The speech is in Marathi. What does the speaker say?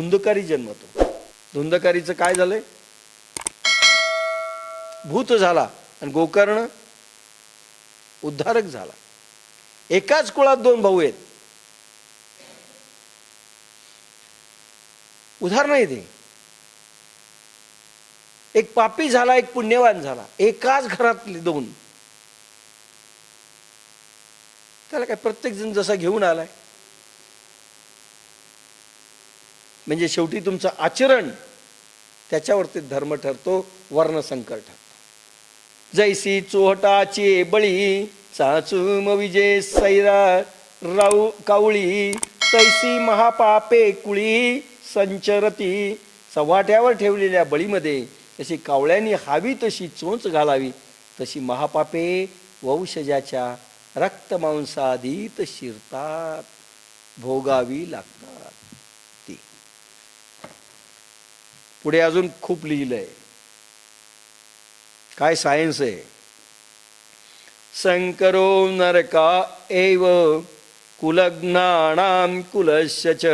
धुंदकारी जन्मतो. धुंदकारीचं काय झालंय? भूत झाला आणि गोकर्ण उद्धारक झाला. एकाच कुळात दोन भाऊ आहेत. उदाहरण आहे ते. एक पापी झाला, एक पुण्यवान झाला, एकाच घरातले दोन. त्याला काय प्रत्येक जण जसा घेऊन आलाय. म्हणजे शेवटी तुमचं आचरण त्याच्यावरती धर्म ठरतो, वर्णसंकर ठरतो. जैसी चोहटाची बळी चाचूम विजय सैरा राऊ कावळी, तैसी महापापे कुळी संचरती. चव्हाट्यावर ठेवलेल्या बळीमध्ये जशी कावळ्यांनी हावी तशी चोच घालावी, तशी महापापे वंशजाच्या रक्तमांसाधीत शिरतात, भोगावी लागतात. ती पुढे अजून खूप लिहिलंय. काय सायन्स आहे. संकरो नरका एव कुलज्ञानां कुलस्य च